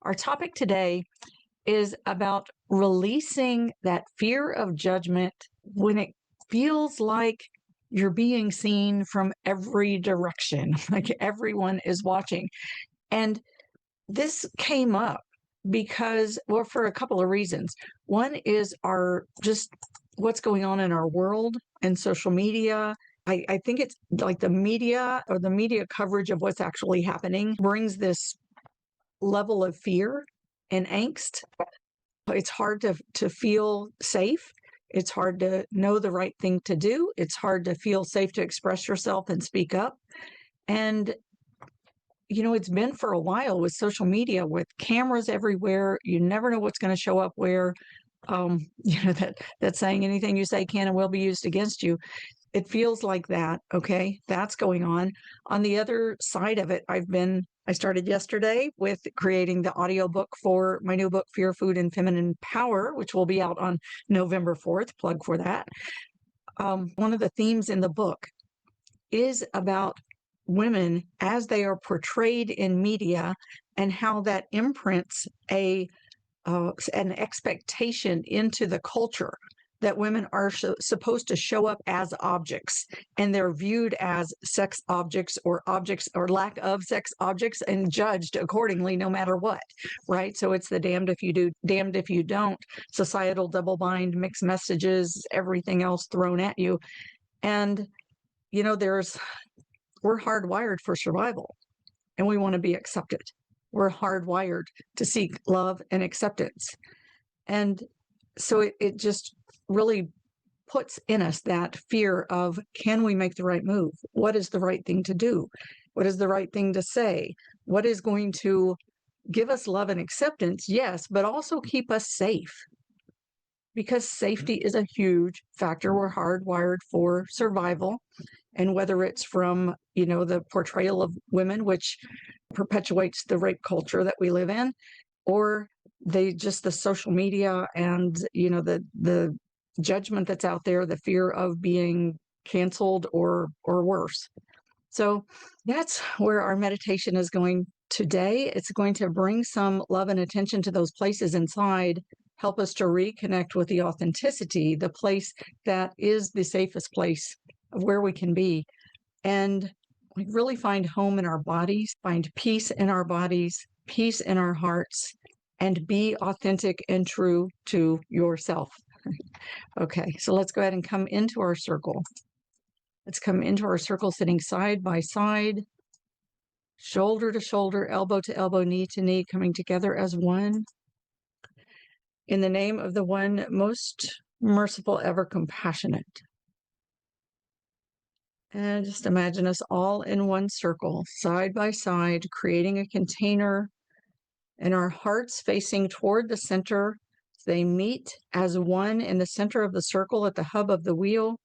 Our topic today is about releasing that fear of judgment when it feels like you're being seen from every direction, like everyone is watching. And this came up because, well, for a couple of reasons. One is our just what's going on in our world and social media. I think it's like the media or the media coverage of what's actually happening brings this level of fear and angst. It's hard to feel safe. It's hard to know the right thing to do. It's hard to feel safe to express yourself and speak up. And, it's been for a while with social media, with cameras everywhere. You never know what's going to show up where, that saying anything you say can and will be used against you. It feels like that. Okay. That's going on. On the other side of it, I started yesterday with creating the audiobook for my new book, Fear, Food, and Feminine Power, which will be out on November 4th. Plug for that. One of the themes in the book is about women as they are portrayed in media and how that imprints an expectation into the culture that women are supposed to show up as objects, and they're viewed as sex objects or lack of sex objects and judged accordingly no matter what, right? So it's the damned if you do, damned if you don't, societal double bind, mixed messages, everything else thrown at you. And, we're hardwired for survival and we want to be accepted. We're hardwired to seek love and acceptance. And so it just really puts in us that fear of, can we make the right move? What is the right thing to do? What is the right thing to say? What is going to give us love and acceptance? Yes, but also keep us safe. Because safety is a huge factor. We're hardwired for survival. And whether it's from, the portrayal of women, which perpetuates the rape culture that we live in, or the social media and, the judgment that's out there, the fear of being canceled or worse. So that's where our meditation is going today. It's going to bring some love and attention to those places inside, help us to reconnect with the authenticity, the place that is the safest place of where we can be. And we really find home in our bodies, find peace in our bodies, peace in our hearts, and be authentic and true to yourself. Okay, so let's go ahead and come into our circle. Let's come into our circle sitting side by side, shoulder to shoulder, elbow to elbow, knee to knee, coming together as one. In the name of the one most merciful, ever compassionate. And just imagine us all in one circle, side by side, creating a container, and our hearts facing toward the center. They meet as one in the center of the circle at the hub of the wheel.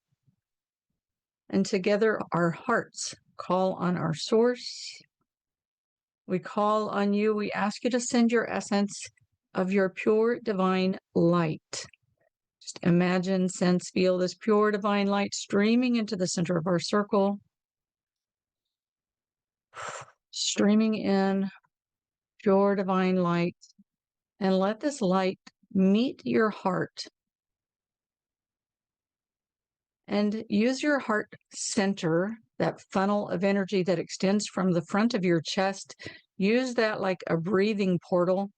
And together our hearts call on our source. We call on you. We ask you to send your essence of your pure divine light. Just imagine, sense, feel this pure divine light streaming into the center of our circle. Streaming in pure divine light. And let this light meet your heart. And use your heart center, that funnel of energy that extends from the front of your chest. Use that like a breathing portal.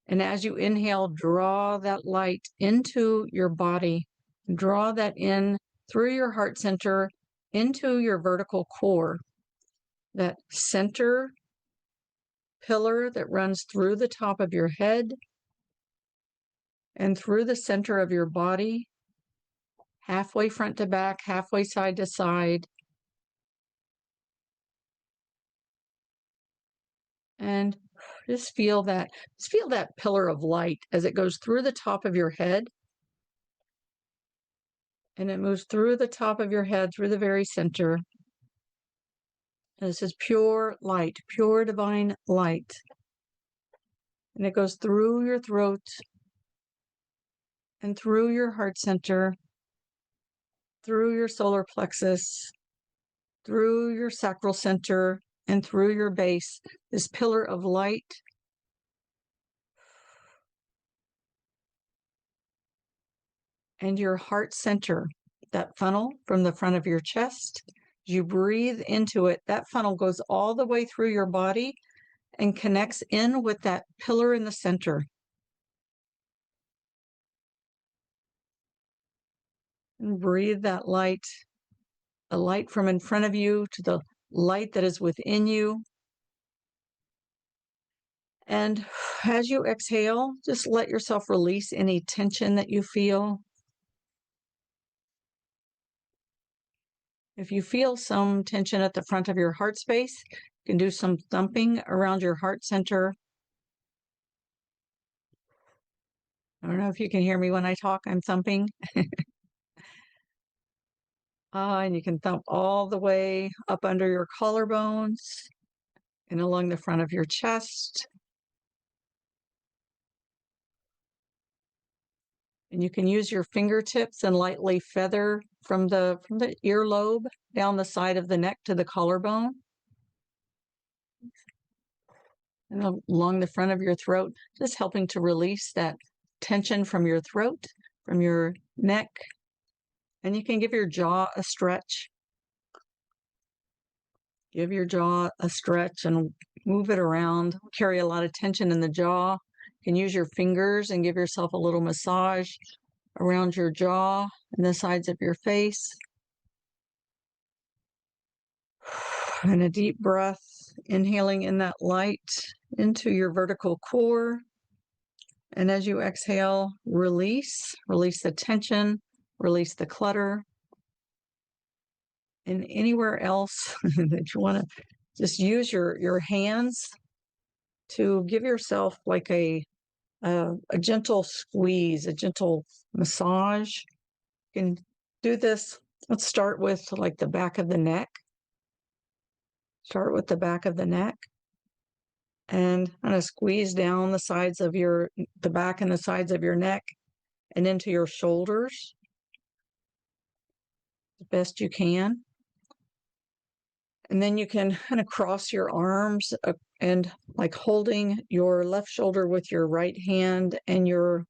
And as you inhale, draw that light into your body. Draw that in through your heart center into your vertical core. That center pillar that runs through the top of your head and through the center of your body, halfway front to back, halfway side to side. And just feel that pillar of light as it goes through the top of your head. And it moves through the top of your head, through the very center. And this is pure light, pure divine light. And it goes through your throat and through your heart center, through your solar plexus, through your sacral center, and through your base. This pillar of light and your heart center, that funnel from the front of your chest. As you breathe into it, that funnel goes all the way through your body and connects in with that pillar in the center. And breathe that light, the light from in front of you to the light that is within you. And as you exhale, just let yourself release any tension that you feel. If you feel some tension at the front of your heart space, you can do some thumping around your heart center. I don't know if you can hear me when I talk, I'm thumping. And you can thump all the way up under your collarbones and along the front of your chest. And you can use your fingertips and lightly feather from the earlobe down the side of the neck to the collarbone. And along the front of your throat, just helping to release that tension from your throat, from your neck. And you can give your jaw a stretch. Give your jaw a stretch and move it around. Carry a lot of tension in the jaw. You can use your fingers and give yourself a little massage around your jaw and the sides of your face. And a deep breath, inhaling in that light into your vertical core. And as you exhale, release the tension, release the clutter. And anywhere else that you want to just use your hands to give yourself like a gentle squeeze, a gentle massage. You can do this. Let's start with like the back of the neck. Start with the back of the neck and kind of squeeze down the back and the sides of your neck and into your shoulders as best you can. And then you can kind of cross your arms and like holding your left shoulder with your right hand and your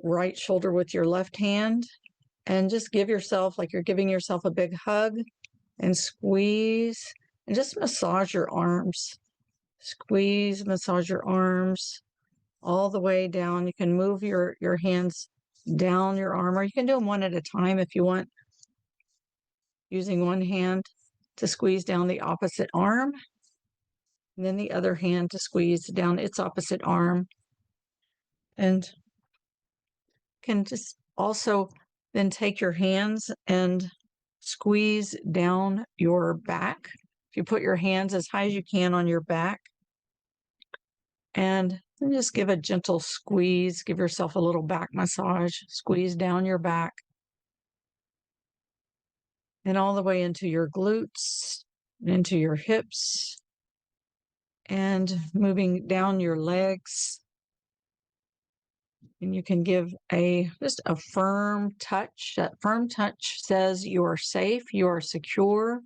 right shoulder with your left hand. And just give yourself, like you're giving yourself a big hug and squeeze and just massage your arms. Squeeze, massage your arms all the way down. You can move your hands down your arm, or you can do them one at a time if you want, using one hand to squeeze down the opposite arm, and then the other hand to squeeze down its opposite arm. And can just also then take your hands and squeeze down your back. If you put your hands as high as you can on your back, and then just give a gentle squeeze, give yourself a little back massage, squeeze down your back, and all the way into your glutes, into your hips, and moving down your legs. And you can give just a firm touch. That firm touch says you are safe, you are secure.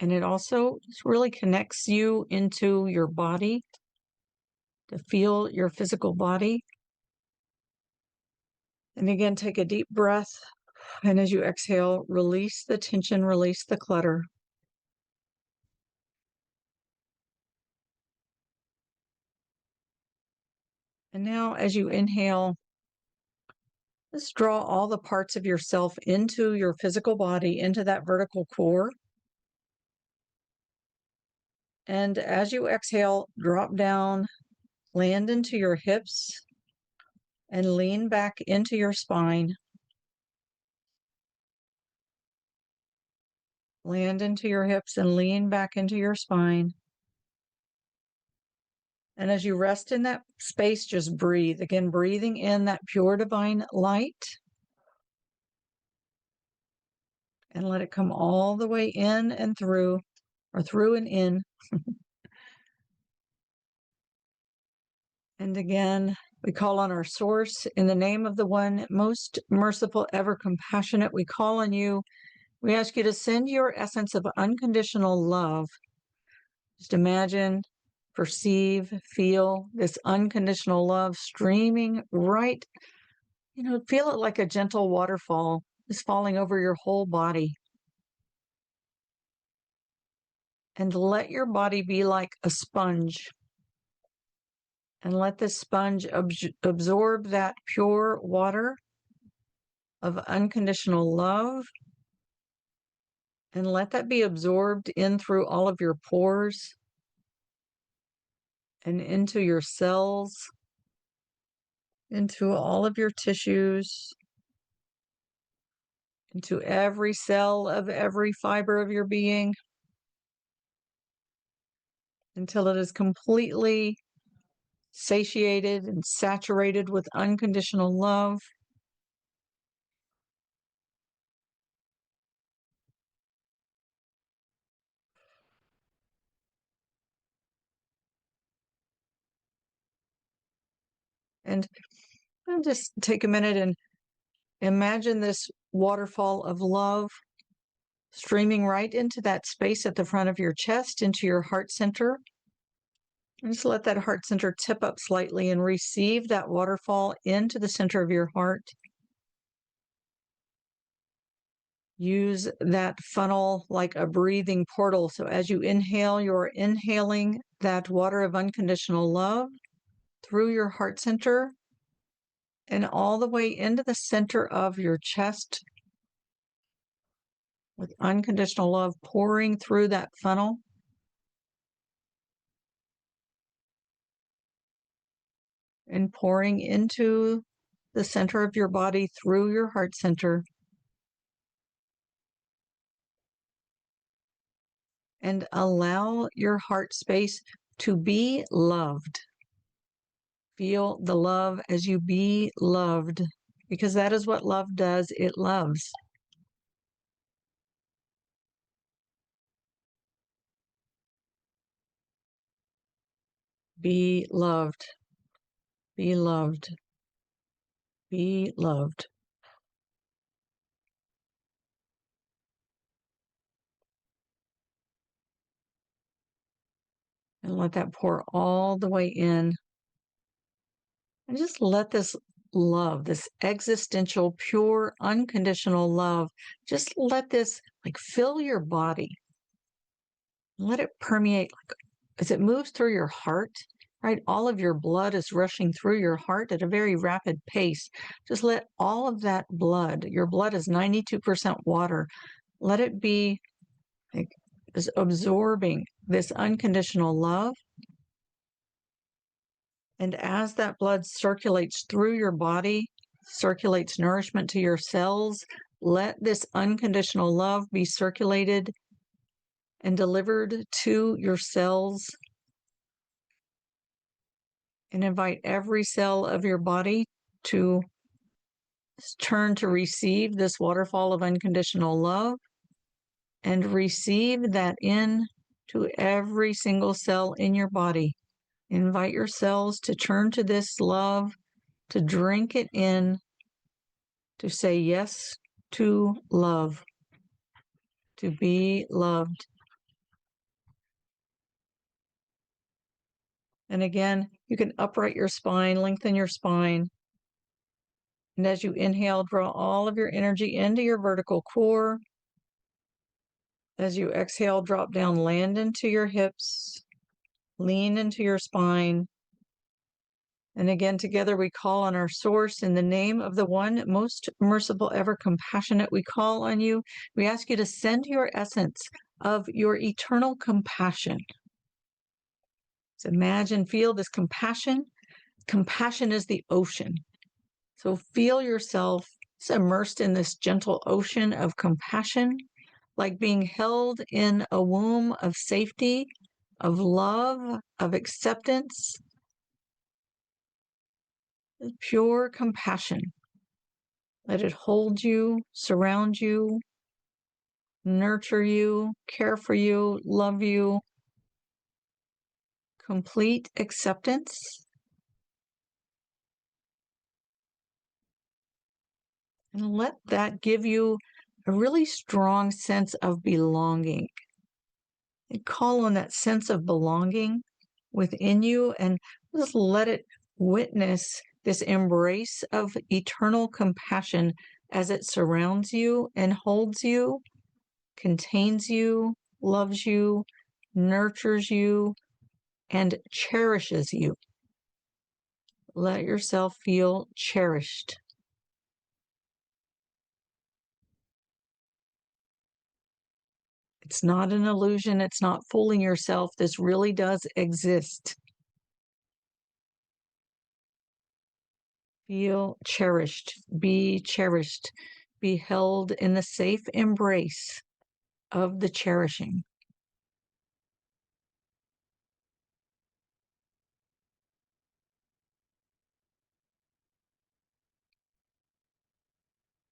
And it also really connects you into your body, to feel your physical body. And again, take a deep breath. And as you exhale, release the tension, release the clutter. And now as you inhale, just draw all the parts of yourself into your physical body, into that vertical core. And as you exhale, drop down, land into your hips, and lean back into your spine. Land into your hips and lean back into your spine. And as you rest in that space, just breathe. Again, breathing in that pure divine light. And let it come all the way in and through, or through and in. And again, we call on our source in the name of the one most merciful, ever compassionate. We call on you. We ask you to send your essence of unconditional love. Just imagine perceive, feel this unconditional love streaming right, feel it like a gentle waterfall is falling over your whole body. And let your body be like a sponge. And let this sponge absorb that pure water of unconditional love. And let that be absorbed in through all of your pores and into your cells, into all of your tissues, into every cell of every fiber of your being, until it is completely satiated and saturated with unconditional love. And I'll just take a minute and imagine this waterfall of love streaming right into that space at the front of your chest, into your heart center. And just let that heart center tip up slightly and receive that waterfall into the center of your heart. Use that funnel like a breathing portal. So as you inhale, you're inhaling that water of unconditional love through your heart center and all the way into the center of your chest, with unconditional love pouring through that funnel. And pouring into the center of your body through your heart center. And allow your heart space to be loved. Feel the love as you be loved, because that is what love does. It loves. Be loved. Be loved. Be loved. And let that pour all the way in. And just let this love, this existential, pure, unconditional love, just let this like fill your body. Let it permeate like as it moves through your heart, right? All of your blood is rushing through your heart at a very rapid pace. Just let all of that blood, your blood is 92% water, let it be like is absorbing this unconditional love. And as that blood circulates through your body, circulates nourishment to your cells, let this unconditional love be circulated and delivered to your cells. And invite every cell of your body to turn to receive this waterfall of unconditional love and receive that in to every single cell in your body. Invite your cells to turn to this love, to drink it in, to say yes to love, to be loved. And again, you can upright your spine, lengthen your spine. And as you inhale, draw all of your energy into your vertical core. As you exhale, drop down, land into your hips, lean into your spine. And again, together we call on our source in the name of the one most merciful, ever compassionate. We call on you. We ask you to send your essence of your eternal compassion. So imagine, feel this compassion. Compassion is the ocean. So feel yourself immersed in this gentle ocean of compassion, like being held in a womb of safety, of love, of acceptance, pure compassion. Let it hold you, surround you, nurture you, care for you, love you. Complete acceptance. And let that give you a really strong sense of belonging. And call on that sense of belonging. within you, and just let it witness this embrace of eternal compassion as it surrounds you and holds you, contains you, loves you, nurtures you, and cherishes you. Let yourself feel cherished. It's not an illusion. It's not fooling yourself. This really does exist. Feel cherished. Be cherished. Be held in the safe embrace of the cherishing.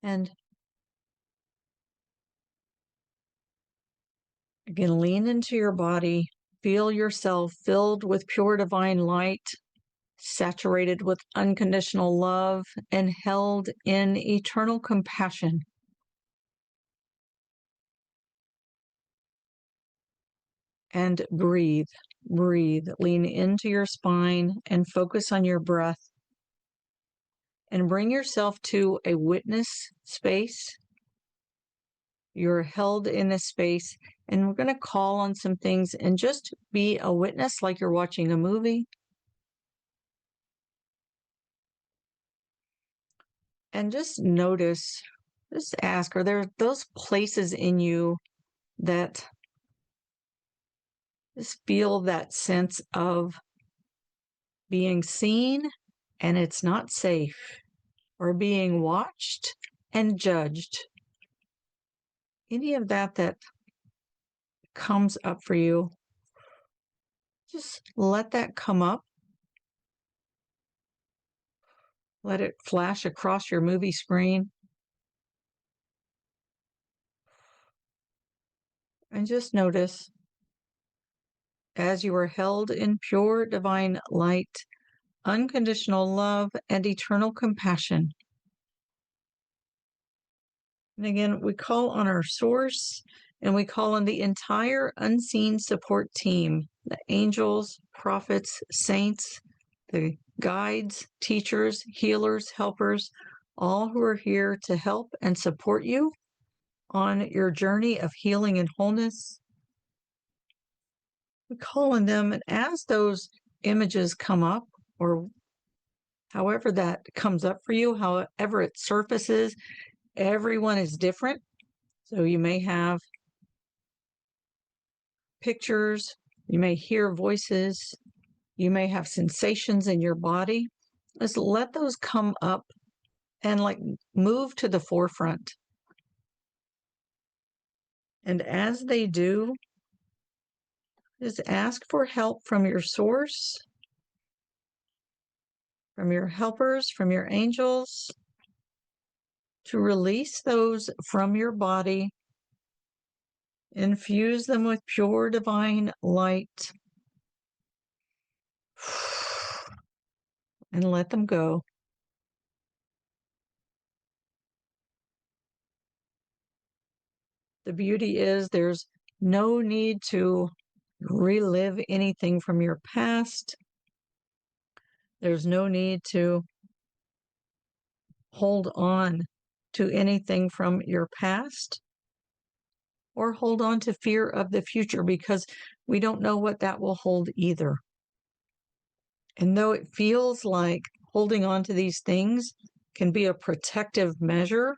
And again, lean into your body. Feel yourself filled with pure divine light, saturated with unconditional love, and held in eternal compassion. And breathe, breathe. Lean into your spine and focus on your breath. And bring yourself to a witness space. You're held in this space, and we're going to call on some things and just be a witness like you're watching a movie. And just notice, just ask, are there those places in you that just feel that sense of being seen and it's not safe, or being watched and judged? Any of that comes up for you, just let that come up. Let it flash across your movie screen. And just notice, as you are held in pure divine light, unconditional love, and eternal compassion. And again, we call on our source, and we call on the entire unseen support team, the angels, prophets, saints, the guides, teachers, healers, helpers, all who are here to help and support you on your journey of healing and wholeness. We call on them, and as those images come up, or however that comes up for you, however it surfaces, everyone is different. So you may have pictures, you may hear voices, you may have sensations in your body. Just let those come up and move to the forefront. And as they do, just ask for help from your source, from your helpers, from your angels, to release those from your body. Infuse them with pure divine light and let them go. The beauty is there's no need to relive anything from your past. There's no need to hold on to anything from your past or hold on to fear of the future, because we don't know what that will hold either. And though it feels like holding on to these things can be a protective measure,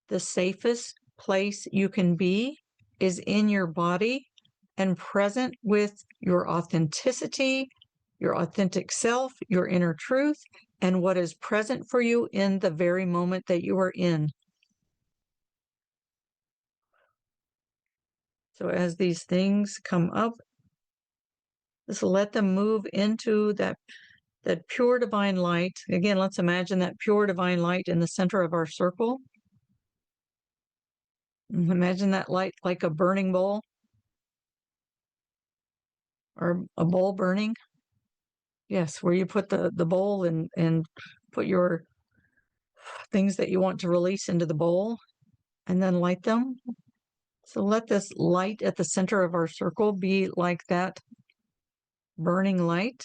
the safest place you can be is in your body and present with your authenticity, your authentic self, your inner truth, and what is present for you in the very moment that you are in. So as these things come up, just let them move into that pure divine light. Again, let's imagine that pure divine light in the center of our circle. Imagine that light like a burning bowl, or a bowl burning. Yes, where you put the bowl and put your things that you want to release into the bowl and then light them. So let this light at the center of our circle be like that burning light,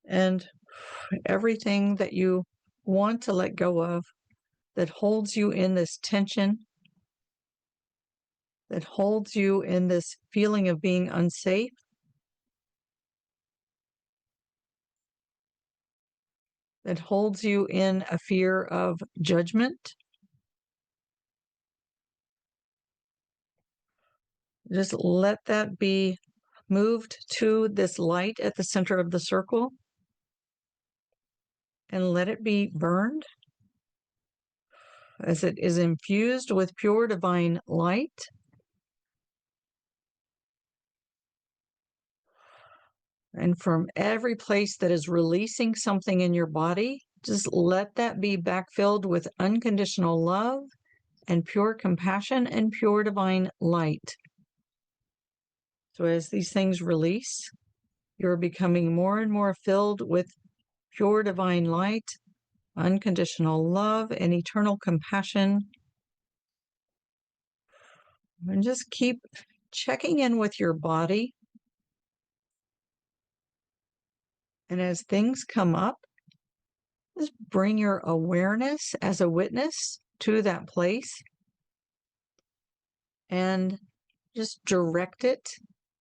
and everything that you want to let go of that holds you in this tension, that holds you in this feeling of being unsafe, that holds you in a fear of judgment. Just let that be moved to this light at the center of the circle and let it be burned as it is infused with pure divine light. And from every place that is releasing something in your body, just let that be backfilled with unconditional love and pure compassion and pure divine light. So as these things release, you're becoming more and more filled with pure divine light, unconditional love, and eternal compassion. And just keep checking in with your body. And as things come up, just bring your awareness as a witness to that place and just direct it.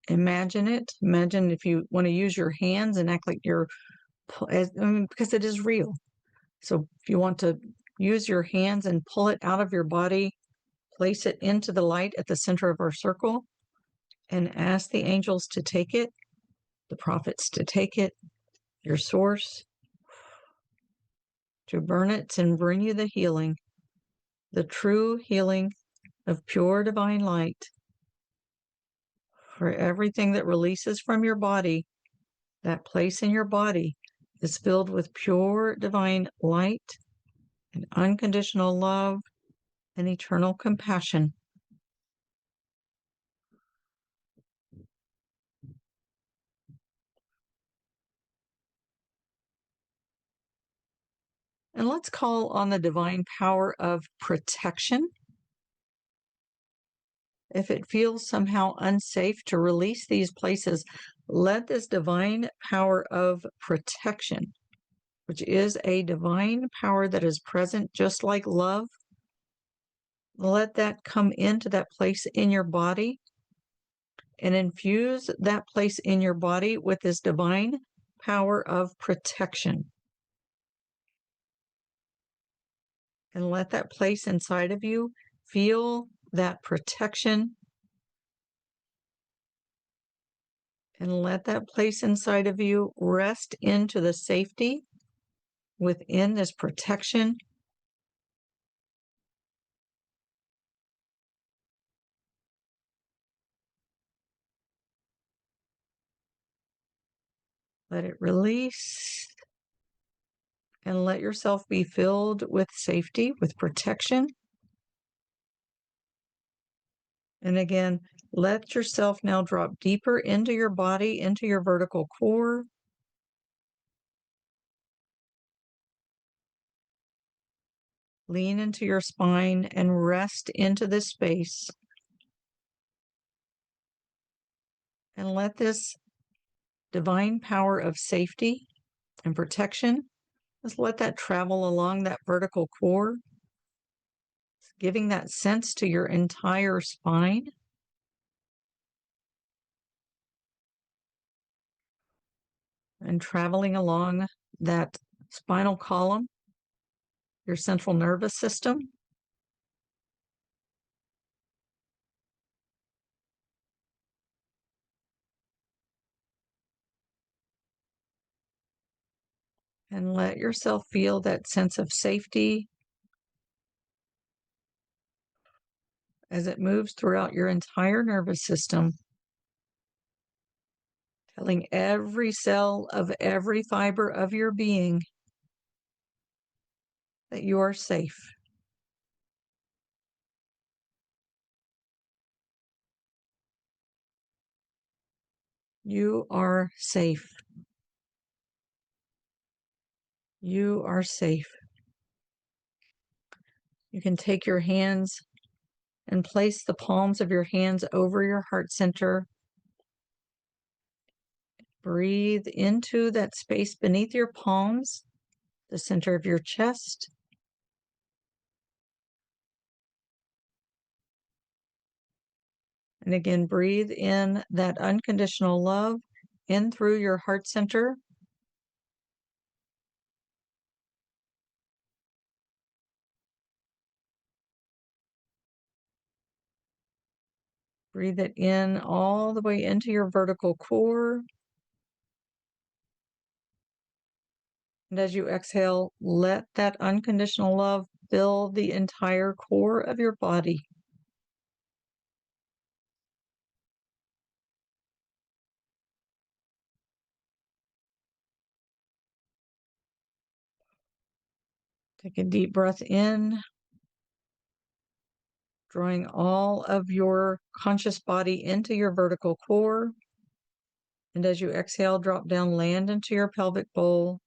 Imagine it. Imagine if you want to use your hands and act like you're, because it is real. So if you want to use your hands and pull it out of your body, place it into the light at the center of our circle, and ask the angels to take it, the prophets to take it, your source, to burn it and bring you the healing, the true healing of pure divine light. For everything that releases from your body, that place in your body is filled with pure divine light and unconditional love and eternal compassion. And let's call on the divine power of protection. If it feels somehow unsafe to release these places, let this divine power of protection, which is a divine power that is present just like love, let that come into that place in your body and infuse that place in your body with this divine power of protection. And let that place inside of you feel that protection. And let that place inside of you rest into the safety within this protection. Let it release. And let yourself be filled with safety, with protection. And again, let yourself now drop deeper into your body, into your vertical core. Lean into your spine and rest into this space. And let this divine power of safety and protection, just let that travel along that vertical core, giving that sense to your entire spine. And traveling along that spinal column, your central nervous system. And let yourself feel that sense of safety as it moves throughout your entire nervous system, telling every cell of every fiber of your being that you are safe. You are safe. You are safe. You can take your hands and place the palms of your hands over your heart center Breathe into that space beneath your palms, the center of your chest. And again, breathe in that unconditional love in through your heart center. Breathe it in all the way into your vertical core. And as you exhale, let that unconditional love fill the entire core of your body. Take a deep breath in, drawing all of your conscious body into your vertical core. And as you exhale, drop down, land into your pelvic bowl,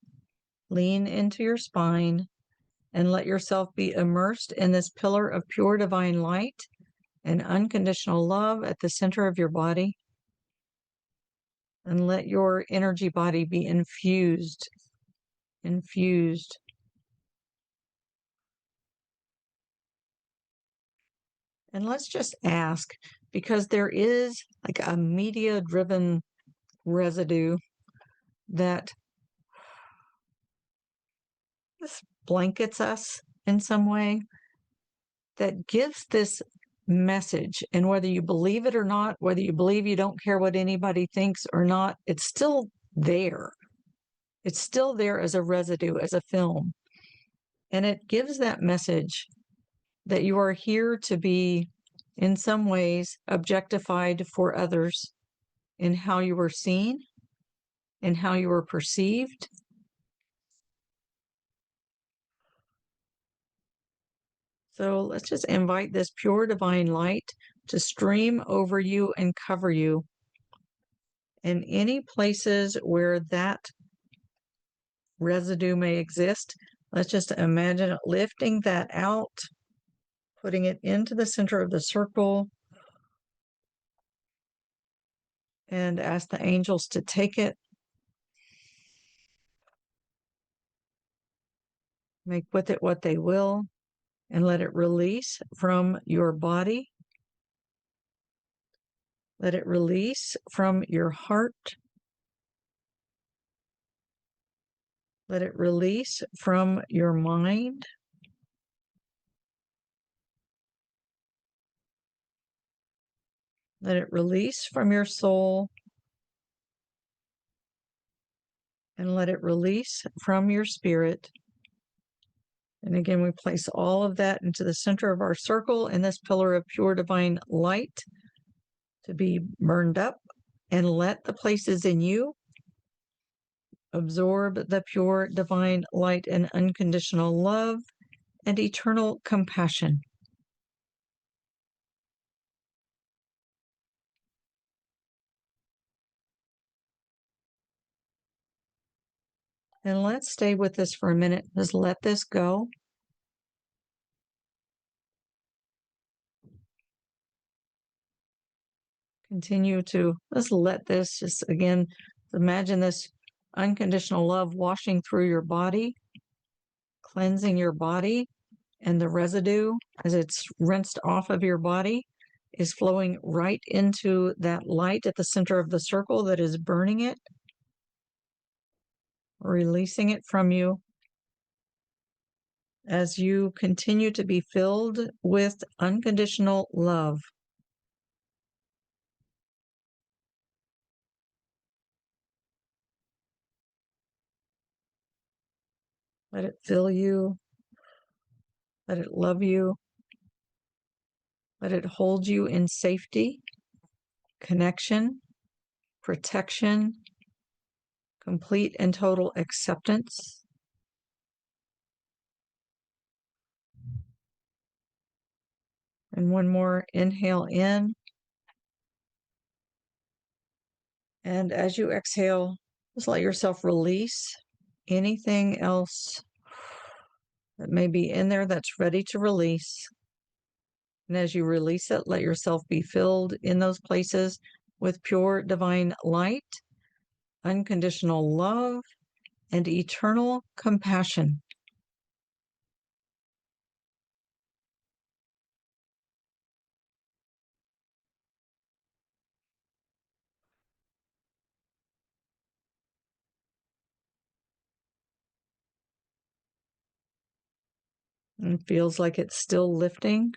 lean into your spine, and let yourself be immersed in this pillar of pure divine light and unconditional love at the center of your body. And let your energy body be infused. And let's just ask, because there is like a media-driven residue that this blankets us in some way, that gives this message. And whether you believe it or not, whether you believe you don't care what anybody thinks or not, it's still there. It's still there as a residue, as a film. And it gives that message that you are here to be, in some ways, objectified for others in how you were seen, in how you were perceived. So let's just invite this pure divine light to stream over you and cover you. And any places where that residue may exist, let's just imagine lifting that out, putting it into the center of the circle, and ask the angels to take it, make with it what they will, and let it release from your body. Let it release from your heart. Let it release from your mind. Let it release from your soul. And let it release from your spirit. And again, we place all of that into the center of our circle in this pillar of pure divine light to be burned up, and let the places in you absorb the pure divine light and unconditional love and eternal compassion. And let's stay with this for a minute. Just let this go. Continue to just let this, just again, imagine this unconditional love washing through your body, cleansing your body, and the residue, as it's rinsed off of your body, is flowing right into that light at the center of the circle that is burning it, releasing it from you as you continue to be filled with unconditional love. Let it fill you. Let it love you. Let it hold you in safety, connection, protection, complete and total acceptance. And one more inhale in. And as you exhale, just let yourself release anything else that may be in there that's ready to release. And as you release it, let yourself be filled in those places with pure divine light unconditional love, and eternal compassion. And it feels like it's still lifting.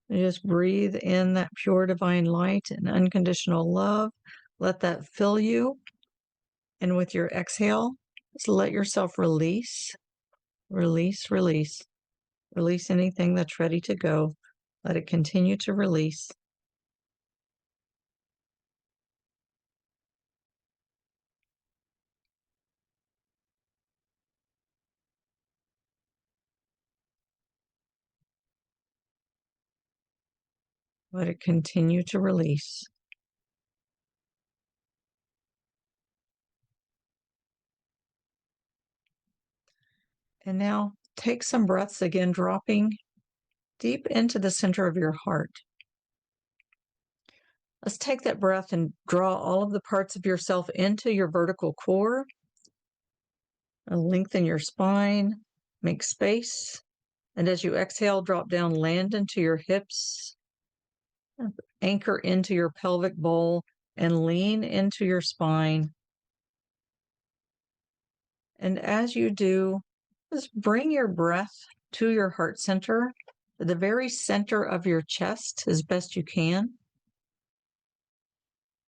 And just breathe in that pure divine light and unconditional love. Let that fill you. And with your exhale, just let yourself release, release, release. Release anything that's ready to go. Let it continue to release. Let it continue to release. And now take some breaths again, dropping deep into the center of your heart. Let's take that breath and draw all of the parts of yourself into your vertical core. Lengthen your spine, make space. And as you exhale, drop down, land into your hips, anchor into your pelvic bowl, and lean into your spine. And as you do, just bring your breath to your heart center, the very center of your chest as best you can.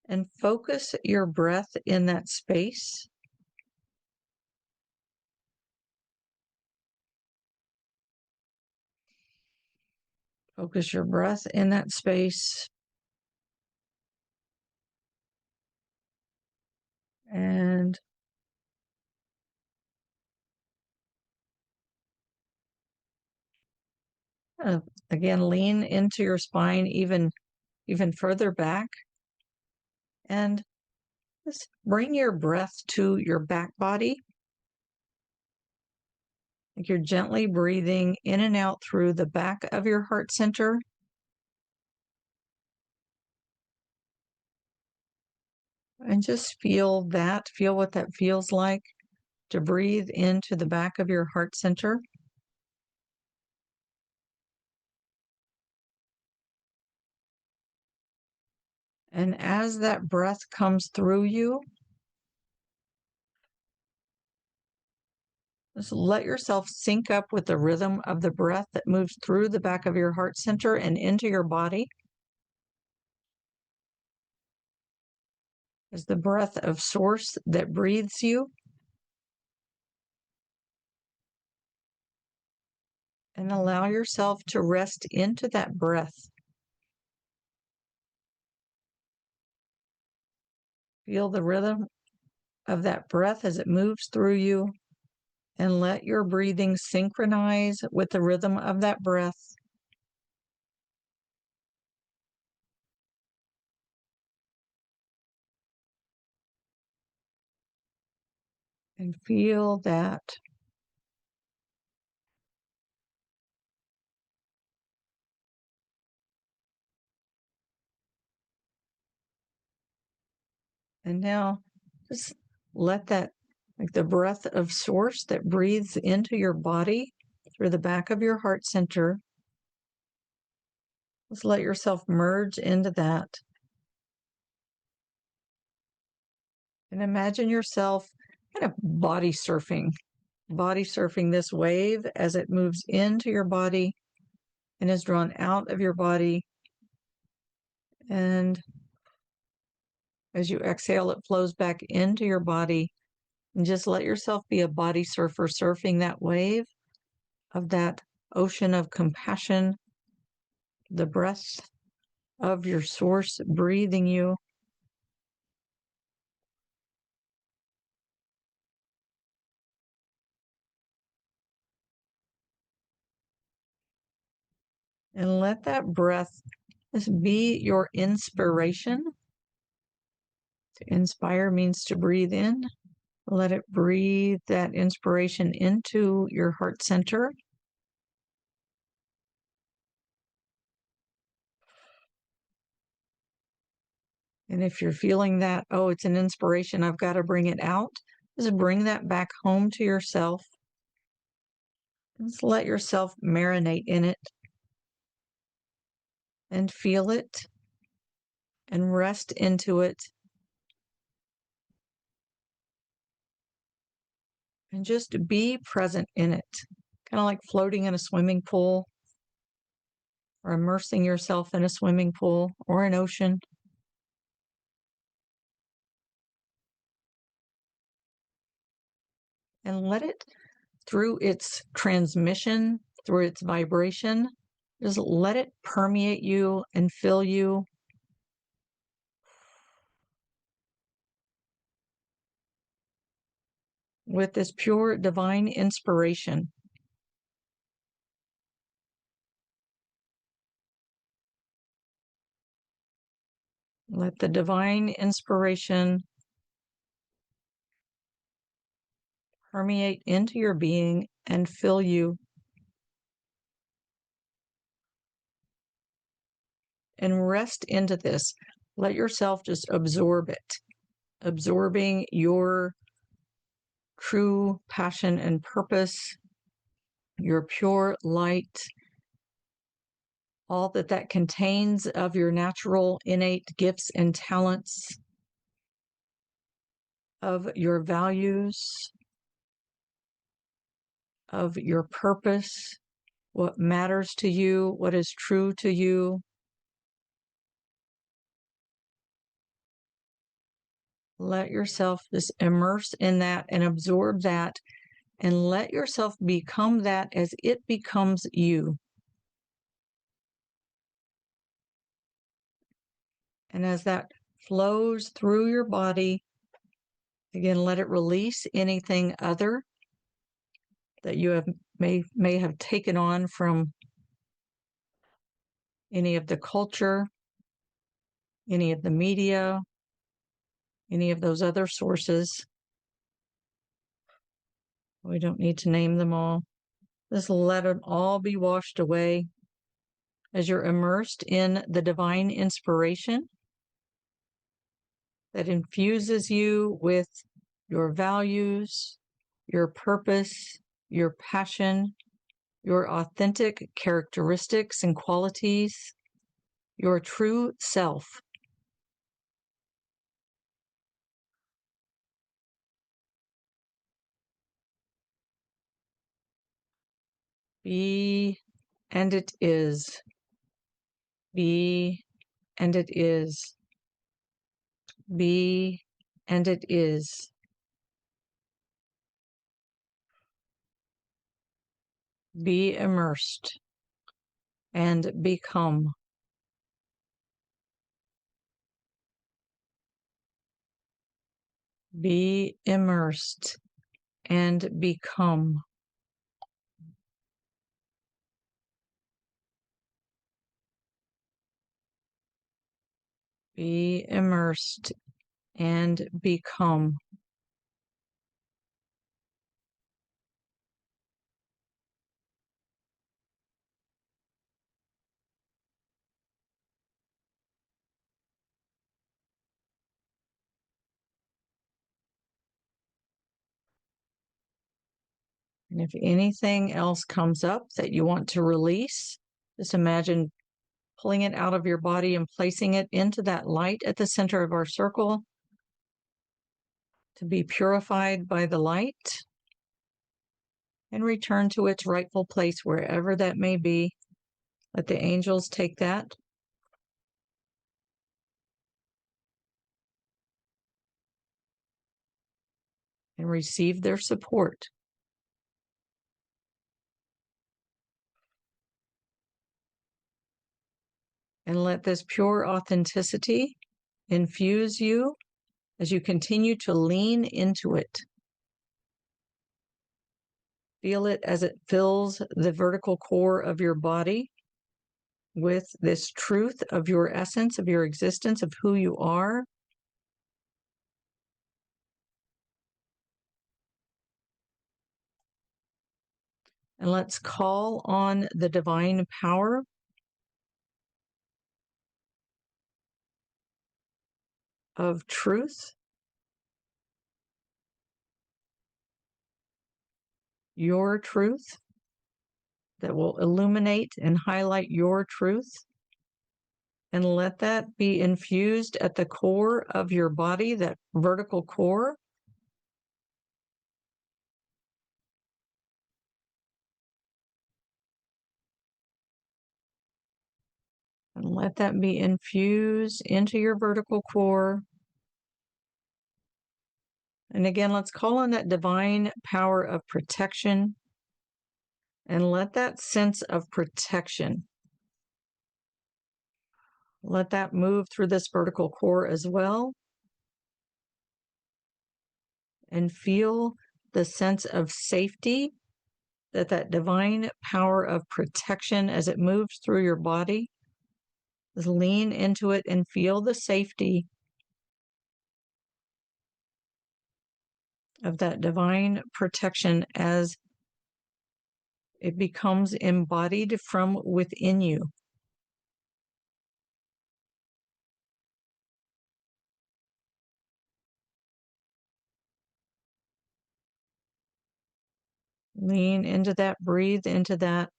And focus your breath in that space. Focus your breath in that space. And again, lean into your spine even further back. And just bring your breath to your back body. Like you're gently breathing in and out through the back of your heart center. And just feel what that feels like to breathe into the back of your heart center. And as that breath comes through you, just let yourself sync up with the rhythm of the breath that moves through the back of your heart center and into your body. As the breath of source that breathes you. And allow yourself to rest into that breath. Feel the rhythm of that breath as it moves through you, and let your breathing synchronize with the rhythm of that breath. And feel that. And now just let that, like the breath of source that breathes into your body through the back of your heart center, just let yourself merge into that. And imagine yourself kind of body surfing this wave as it moves into your body and is drawn out of your body. And as you exhale, it flows back into your body. And just let yourself be a body surfer, surfing that wave of that ocean of compassion, the breath of your source breathing you. And let that breath just be your inspiration. To inspire means to breathe in. Let it breathe that inspiration into your heart center. And if you're feeling that, oh, it's an inspiration, I've got to bring it out, just bring that back home to yourself. Just let yourself marinate in it and feel it and rest into it. And just be present in it, kind of like floating in a swimming pool or immersing yourself in a swimming pool or an ocean. And let it, through its transmission, through its vibration, just let it permeate you and fill you. With this pure divine inspiration. Let the divine inspiration permeate into your being and fill you. And rest into this. Let yourself just absorb it, absorbing your true passion and purpose, your pure light, all that that contains of your natural innate gifts and talents, of your values, of your purpose, what matters to you, what is true to you. Let yourself just immerse in that and absorb that, and let yourself become that as it becomes you. And as that flows through your body, again, let it release anything other that you have may have taken on from any of the culture, any of the media, any of those other sources. We don't need to name them all. Just let them all be washed away as you're immersed in the divine inspiration that infuses you with your values, your purpose, your passion, your authentic characteristics and qualities, your true self. Be, and it is. Be, and it is. Be, and it is. Be immersed and become. Be immersed and become. Be immersed and become. And if anything else comes up that you want to release, just imagine pulling it out of your body and placing it into that light at the center of our circle to be purified by the light and return to its rightful place wherever that may be. Let the angels take that. And receive their support. And let this pure authenticity infuse you as you continue to lean into it. Feel it as it fills the vertical core of your body with this truth of your essence, of your existence, of who you are. And let's call on the divine power of truth, your truth, that will illuminate and highlight your truth. And let that be infused at the core of your body, that vertical core. And let that be infused into your vertical core. And again, let's call on that divine power of protection. And let that sense of protection, let that move through this vertical core as well. And feel the sense of safety that divine power of protection, as it moves through your body, lean into it and feel the safety of that divine protection as it becomes embodied from within you. Lean into that, breathe into that.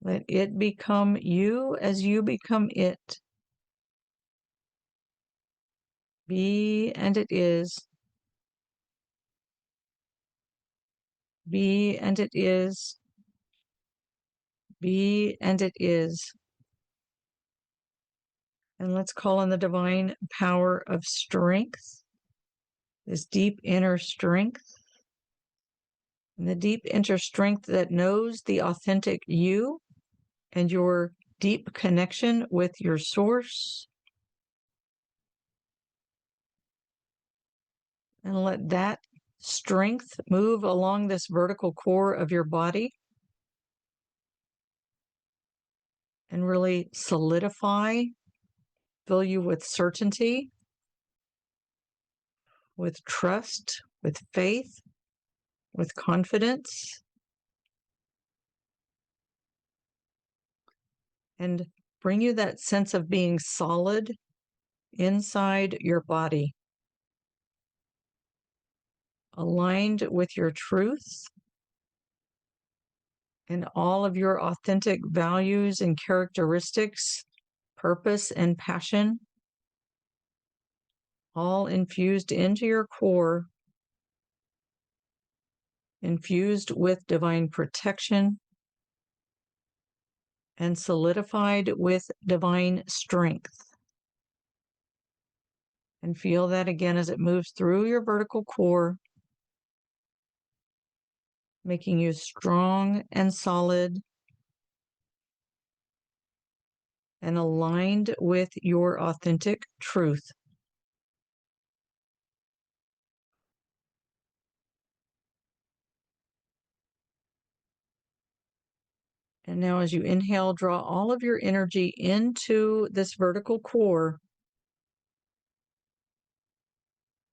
Let it become you as you become it. Be and it is. Be and it is. Be and it is. And let's call on the divine power of strength, this deep inner strength, and the deep inner strength that knows the authentic you and your deep connection with your source. And let that strength move along this vertical core of your body and really solidify, fill you with certainty, with trust, with faith, with confidence, and bring you that sense of being solid inside your body, aligned with your truth and all of your authentic values and characteristics, purpose and passion, all infused into your core, infused with divine protection, and solidified with divine strength. And feel that again as it moves through your vertical core, making you strong and solid and aligned with your authentic truth. And now as you inhale, draw all of your energy into this vertical core.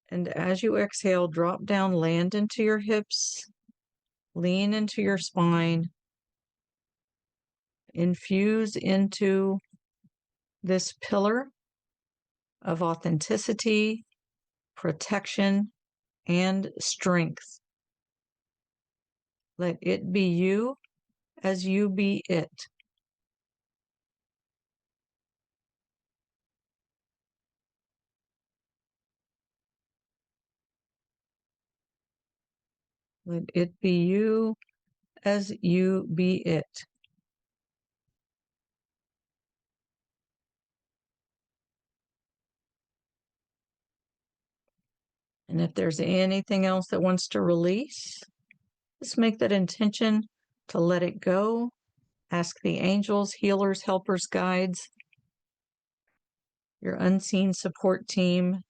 And as you exhale, drop down, land into your hips, lean into your spine, infuse into this pillar of authenticity, protection, and strength. Let it be you as you be it. Let it be you as you be it. And if there's anything else that wants to release, just make that intention to let it go. Ask the angels, healers, helpers, guides, your unseen support team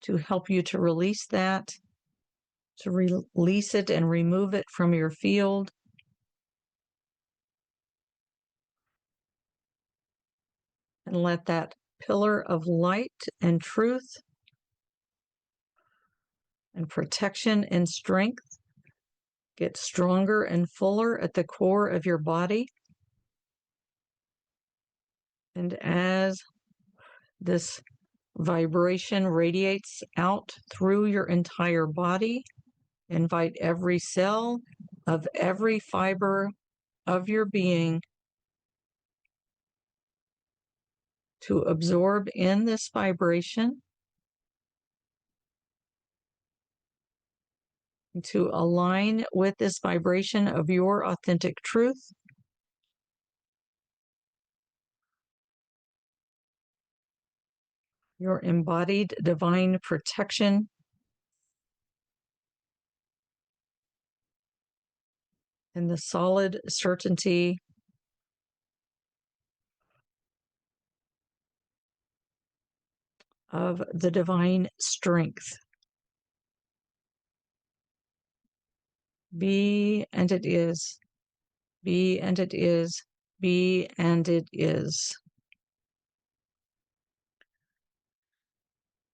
to help you to release that, to release it and remove it from your field. And let that pillar of light and truth and protection and strength get stronger and fuller at the core of your body. And as this vibration radiates out through your entire body, invite every cell of every fiber of your being to absorb in this vibration, to align with this vibration of your authentic truth. Your embodied divine protection, and the solid certainty of the divine strength. Be and it is. Be and it is. Be and it is.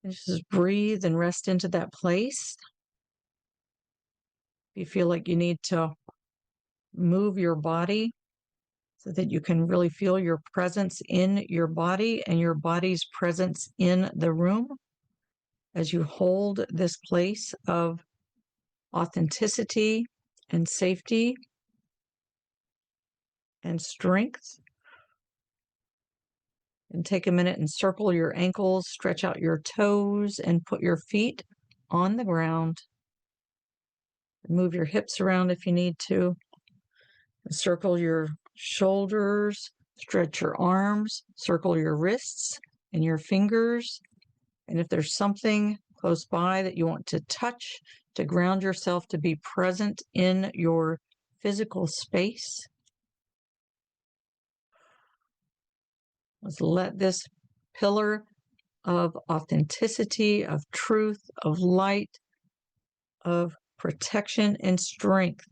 And just breathe and rest into that place. You feel like you need to move your body so that you can really feel your presence in your body and your body's presence in the room as you hold this place of authenticity and safety and strength. And take a minute and circle your ankles, stretch out your toes, and put your feet on the ground. Move your hips around if you need to. Circle your shoulders, stretch your arms, circle your wrists and your fingers. And if there's something close by that you want to touch, to ground yourself, to be present in your physical space, let's let this pillar of authenticity, of truth, of light, of protection and strength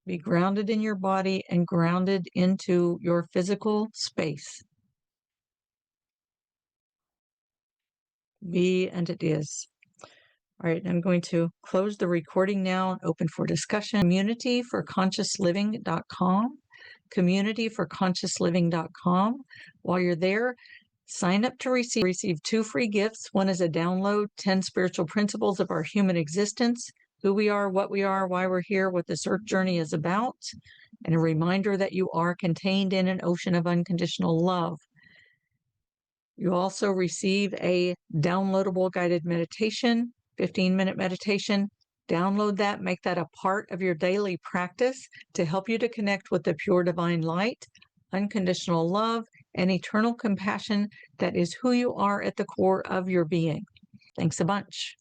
be grounded in your body and grounded into your physical space. Be and it is. All right, I'm going to close the recording now and open for discussion. Communityforconsciousliving.com. Communityforconsciousliving.com. While you're there, sign up to receive 2 free gifts. One is a download, 10 spiritual principles of our human existence, who we are, why we're here, what this earth journey is about, and a reminder that you are contained in an ocean of unconditional love. You also receive a downloadable guided meditation, 15-minute meditation. Download that, make that a part of your daily practice to help you to connect with the pure divine light, unconditional love, and eternal compassion that is who you are at the core of your being. Thanks a bunch.